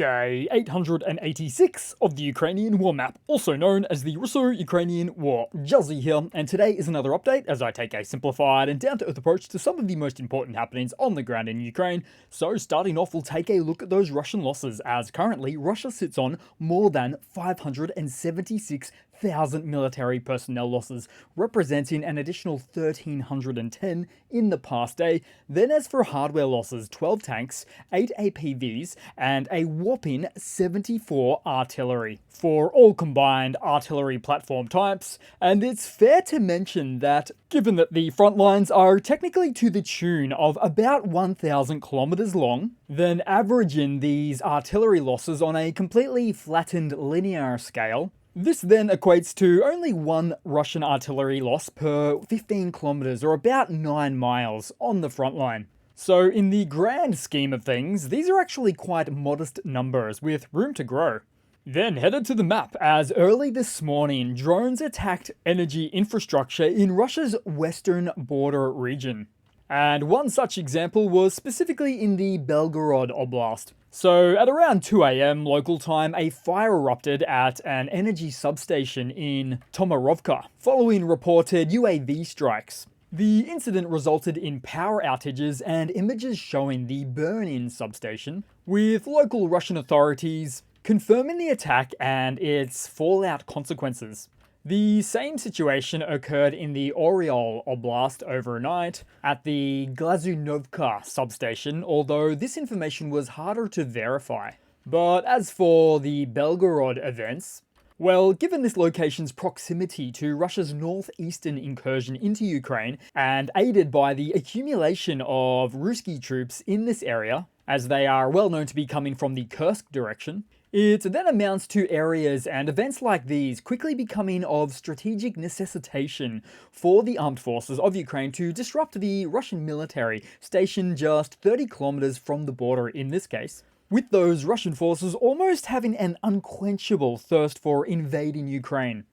Day 886 of the Ukrainian War Map, also known as the Russo-Ukrainian War. Juzzie here, and today is another update as I take a simplified and down-to-earth approach to some of the most important happenings on the ground in Ukraine. So starting off, we'll take a look at those Russian losses, as currently Russia sits on more than 576,000 military personnel losses, representing an additional 1,310 in the past day. Then as for hardware losses, 12 tanks, 8 APVs, and a whopping 74 artillery for all combined artillery platform types. And it's fair to mention that, given that the front lines are technically to the tune of about 1,000 kilometers long, then averaging these artillery losses on a completely flattened linear scale, this then equates to only one Russian artillery loss per 15 kilometers, or about 9 miles, on the front line. So in the grand scheme of things, these are actually quite modest numbers with room to grow. Then headed to the map, as early this morning, drones attacked energy infrastructure in Russia's western border region. And one such example was specifically in the Belgorod Oblast. So at around 2 AM local time, a fire erupted at an energy substation in Tomarovka, following reported UAV strikes. The incident resulted in power outages and images showing the burn-in substation, with local Russian authorities confirming the attack and its fallout consequences. The same situation occurred in the Oriol Oblast overnight at the Glazunovka substation, although this information was harder to verify. But as for the Belgorod events, well, given this location's proximity to Russia's northeastern incursion into Ukraine, and aided by the accumulation of Ruski troops in this area, as they are well known to be coming from the Kursk direction, it then amounts to areas and events like these quickly becoming of strategic necessitation for the armed forces of Ukraine to disrupt the Russian military stationed just 30 kilometers from the border in this case, with those Russian forces almost having an unquenchable thirst for invading Ukraine.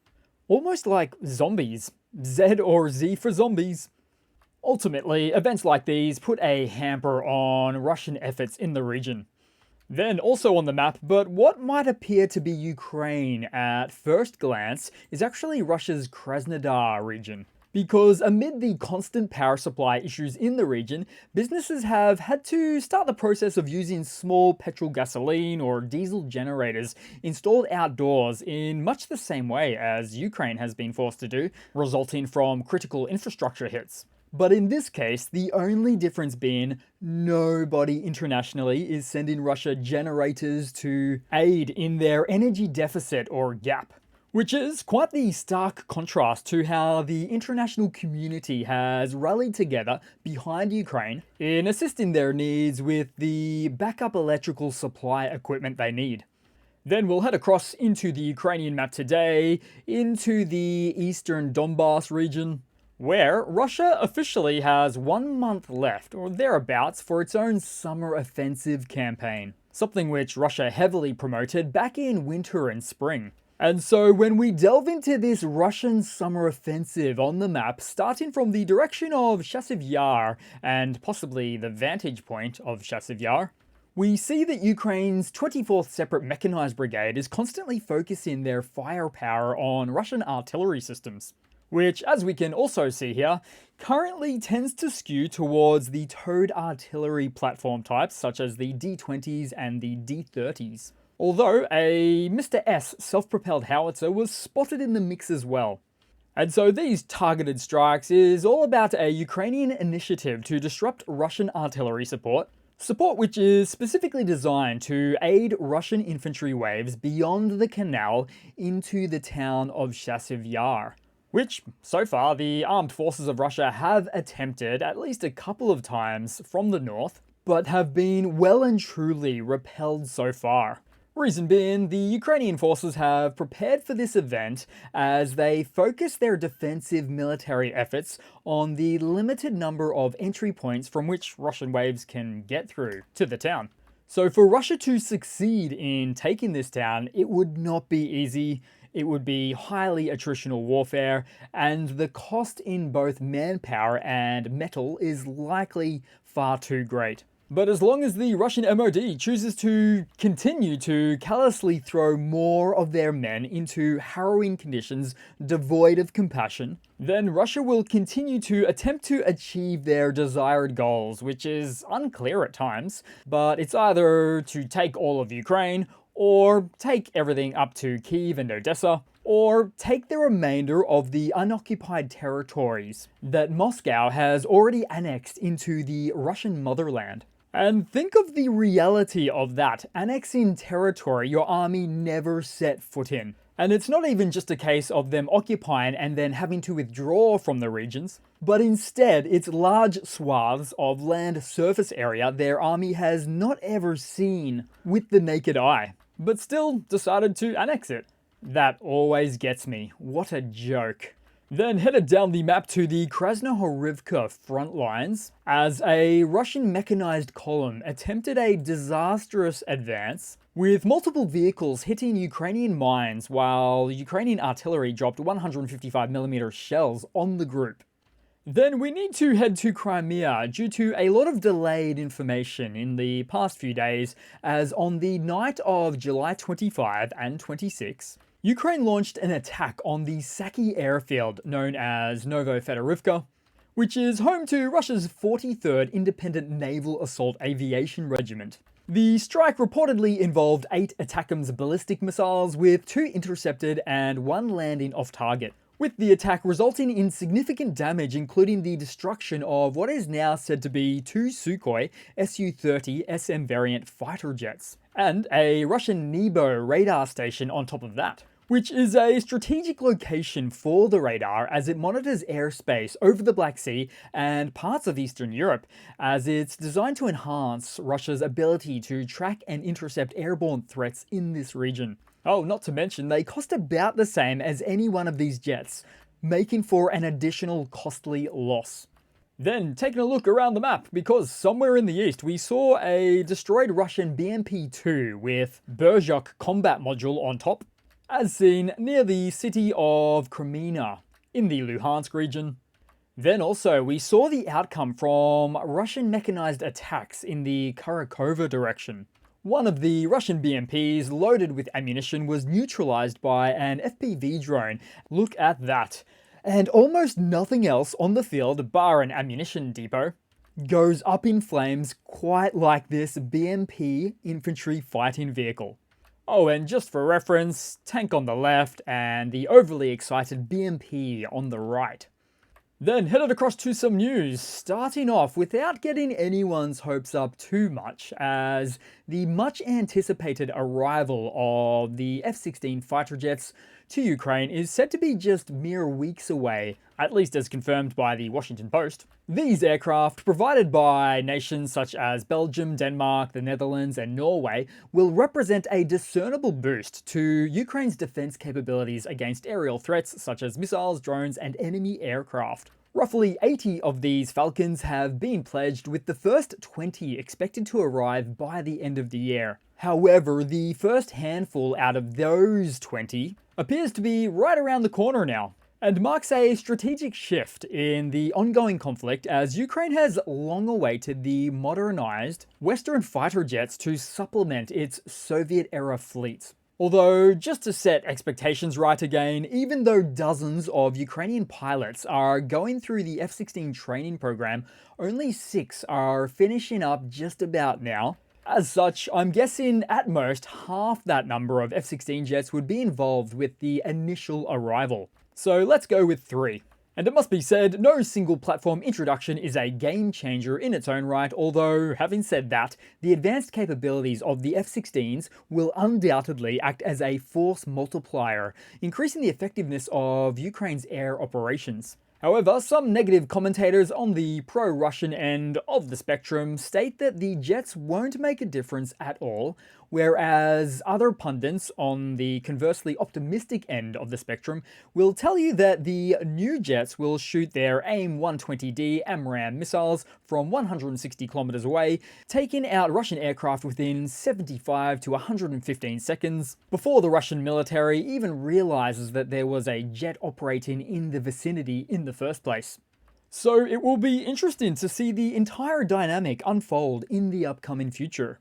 Almost like zombies. Z or Z for zombies. Ultimately, events like these put a hamper on Russian efforts in the region. Then also on the map, but what might appear to be Ukraine at first glance, is actually Russia's Krasnodar region. Because amid the constant power supply issues in the region, businesses have had to start the process of using small petrol gasoline or diesel generators installed outdoors in much the same way as Ukraine has been forced to do, resulting from critical infrastructure hits. But in this case, the only difference being nobody internationally is sending Russia generators to aid in their energy deficit or gap. Which is quite the stark contrast to how the international community has rallied together behind Ukraine in assisting their needs with the backup electrical supply equipment they need. Then we'll head across into the Ukrainian map today, into the eastern Donbass region, where Russia officially has 1 month left, or thereabouts, for its own summer offensive campaign. Something which Russia heavily promoted back in winter and spring. And so when we delve into this Russian summer offensive on the map, starting from the direction of Chasiv Yar, and possibly the vantage point of Chasiv Yar, we see that Ukraine's 24th Separate Mechanized Brigade is constantly focusing their firepower on Russian artillery systems, which, as we can also see here, currently tends to skew towards the towed artillery platform types such as the D-20s and the D-30s. Although a Mr. S self-propelled howitzer was spotted in the mix as well. And so these targeted strikes is all about a Ukrainian initiative to disrupt Russian artillery support which is specifically designed to aid Russian infantry waves beyond the canal into the town of Chasiv Yar, which, so far, the armed forces of Russia have attempted at least a couple of times from the north, but have been well and truly repelled so far. Reason being, the Ukrainian forces have prepared for this event as they focus their defensive military efforts on the limited number of entry points from which Russian waves can get through to the town. So for Russia to succeed in taking this town, it would not be easy. It would be highly attritional warfare, and the cost in both manpower and metal is likely far too great. But as long as the Russian MOD chooses to continue to callously throw more of their men into harrowing conditions devoid of compassion, then Russia will continue to attempt to achieve their desired goals, which is unclear at times, but it's either to take all of Ukraine, or take everything up to Kyiv and Odessa, or take the remainder of the unoccupied territories that Moscow has already annexed into the Russian motherland. And think of the reality of that, annexing territory your army never set foot in. And it's not even just a case of them occupying and then having to withdraw from the regions, but instead it's large swaths of land surface area their army has not ever seen with the naked eye, but still decided to annex it. That always gets me. What a joke. Then headed down the map to the Krasnohorivka front lines as a Russian mechanized column attempted a disastrous advance with multiple vehicles hitting Ukrainian mines while Ukrainian artillery dropped 155mm shells on the group. Then we need to head to Crimea due to a lot of delayed information in the past few days, as on the night of July 25 and 26, Ukraine launched an attack on the Saki airfield known as Novofedorivka, which is home to Russia's 43rd Independent Naval Assault Aviation Regiment. The strike reportedly involved 8 ATACMS ballistic missiles, with 2 intercepted and 1 landing off target, with the attack resulting in significant damage, including the destruction of what is now said to be 2 Sukhoi Su-30 SM variant fighter jets, and a Russian Nebo radar station on top of that, which is a strategic location for the radar as it monitors airspace over the Black Sea and parts of Eastern Europe, as it's designed to enhance Russia's ability to track and intercept airborne threats in this region. Oh, not to mention, they cost about the same as any one of these jets, making for an additional costly loss. Then, taking a look around the map, because somewhere in the east we saw a destroyed Russian BMP-2 with Berzhok combat module on top, as seen near the city of Crimea in the Luhansk region. Then also we saw the outcome from Russian mechanized attacks in the Kharkova direction. One of the Russian BMPs loaded with ammunition was neutralized by an FPV drone. Look at that. And almost nothing else on the field, bar an ammunition depot, goes up in flames quite like this BMP infantry fighting vehicle. Oh, and just for reference, tank on the left and the overly excited BMP on the right. Then headed across to some news, starting off without getting anyone's hopes up too much, as the much anticipated arrival of the F-16 fighter jets to Ukraine is said to be just mere weeks away, at least as confirmed by the Washington Post. These aircraft, provided by nations such as Belgium, Denmark, the Netherlands, and Norway, will represent a discernible boost to Ukraine's defense capabilities against aerial threats such as missiles, drones, and enemy aircraft. Roughly 80 of these Falcons have been pledged, with the first 20 expected to arrive by the end of the year. However, the first handful out of those 20 appears to be right around the corner now, and marks a strategic shift in the ongoing conflict, as Ukraine has long awaited the modernized Western fighter jets to supplement its Soviet-era fleet. Although, just to set expectations right again, even though dozens of Ukrainian pilots are going through the F-16 training program, only 6 are finishing up just about now. As such, I'm guessing at most half that number of F-16 jets would be involved with the initial arrival. So let's go with 3. And it must be said, no single platform introduction is a game changer in its own right, although, having said that, the advanced capabilities of the F-16s will undoubtedly act as a force multiplier, increasing the effectiveness of Ukraine's air operations. However, some negative commentators on the pro-Russian end of the spectrum state that the jets won't make a difference at all, whereas other pundits on the conversely optimistic end of the spectrum will tell you that the new jets will shoot their AIM-120D AMRAAM missiles from 160 kilometers away, taking out Russian aircraft within 75 to 115 seconds, before the Russian military even realizes that there was a jet operating in the vicinity in the first place. So it will be interesting to see the entire dynamic unfold in the upcoming future.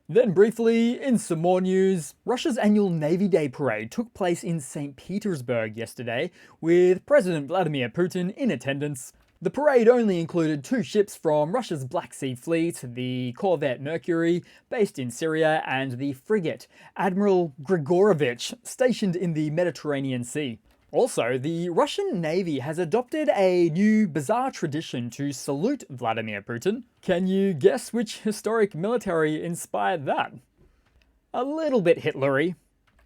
Then briefly, in some more news, Russia's annual Navy Day parade took place in St. Petersburg yesterday, with President Vladimir Putin in attendance. The parade only included 2 ships from Russia's Black Sea Fleet, the corvette Mercury, based in Syria, and the frigate Admiral Grigorovich, stationed in the Mediterranean Sea. Also, the Russian Navy has adopted a new bizarre tradition to salute Vladimir Putin. Can you guess which historic military inspired that? A little bit Hitlery.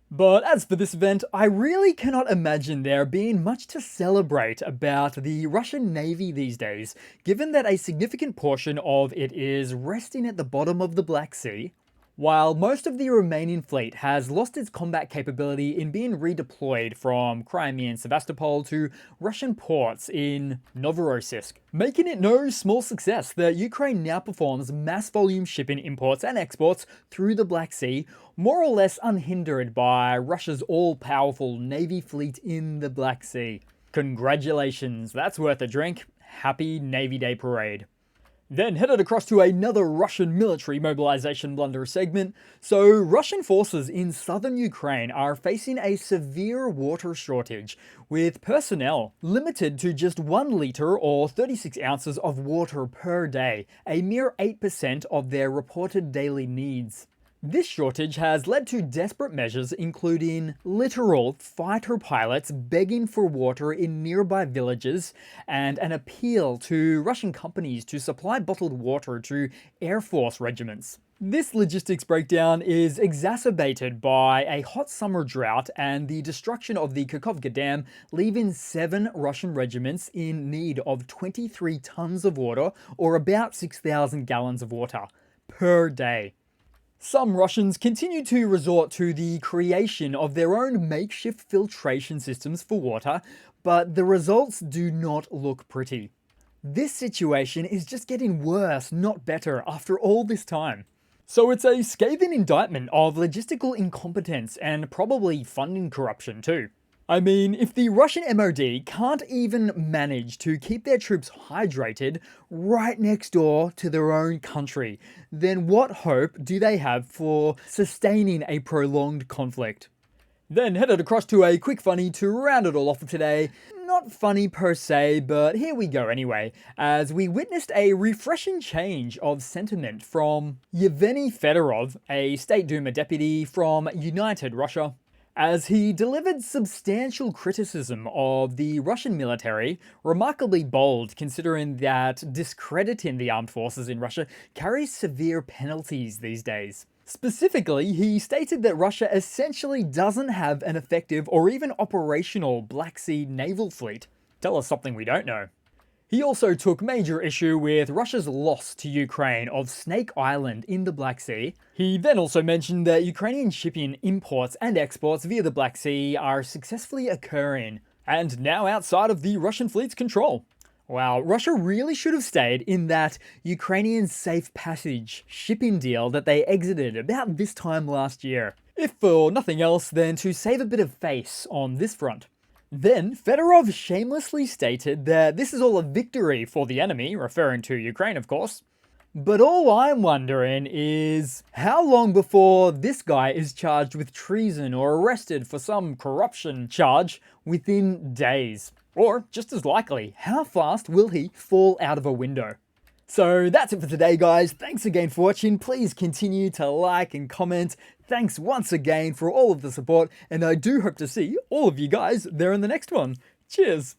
But as for this event, I really cannot imagine there being much to celebrate about the Russian Navy these days, given that a significant portion of it is resting at the bottom of the Black Sea, while most of the remaining fleet has lost its combat capability in being redeployed from Crimean Sevastopol to Russian ports in Novorossiysk, making it no small success that Ukraine now performs mass volume shipping imports and exports through the Black Sea, more or less unhindered by Russia's all-powerful navy fleet in the Black Sea. Congratulations, that's worth a drink. Happy Navy Day parade. Then headed across to another Russian military mobilization blunder segment. So Russian forces in southern Ukraine are facing a severe water shortage, with personnel limited to just 1 litre or 36 ounces of water per day, a mere 8% of their reported daily needs. This shortage has led to desperate measures including literal fighter pilots begging for water in nearby villages and an appeal to Russian companies to supply bottled water to Air Force regiments. This logistics breakdown is exacerbated by a hot summer drought and the destruction of the Kakhovka Dam, leaving 7 Russian regiments in need of 23 tons of water, or about 6,000 gallons of water per day. Some Russians continue to resort to the creation of their own makeshift filtration systems for water, but the results do not look pretty. This situation is just getting worse, not better, after all this time. So it's a scathing indictment of logistical incompetence and probably funding corruption too. I mean, if the Russian MOD can't even manage to keep their troops hydrated right next door to their own country, then what hope do they have for sustaining a prolonged conflict? Then headed across to a quick funny to round it all off for today. Not funny per se, but here we go anyway, as we witnessed a refreshing change of sentiment from Yevgeny Fedorov, a State Duma deputy from United Russia, as he delivered substantial criticism of the Russian military, remarkably bold considering that discrediting the armed forces in Russia carries severe penalties these days. Specifically, he stated that Russia essentially doesn't have an effective or even operational Black Sea naval fleet. Tell us something we don't know. He also took major issue with Russia's loss to Ukraine of Snake Island in the Black Sea. He then also mentioned that Ukrainian shipping imports and exports via the Black Sea are successfully occurring, and now outside of the Russian fleet's control. Wow, Russia really should have stayed in that Ukrainian safe passage shipping deal that they exited about this time last year, if for nothing else than to save a bit of face on this front. Then, Fedorov shamelessly stated that this is all a victory for the enemy, referring to Ukraine of course. But all I'm wondering is, how long before this guy is charged with treason or arrested for some corruption charge within days? Or, just as likely, how fast will he fall out of a window? So that's it for today, guys. Thanks again for watching. Please continue to like and comment. Thanks once again for all of the support, and I do hope to see all of you guys there in the next one. Cheers!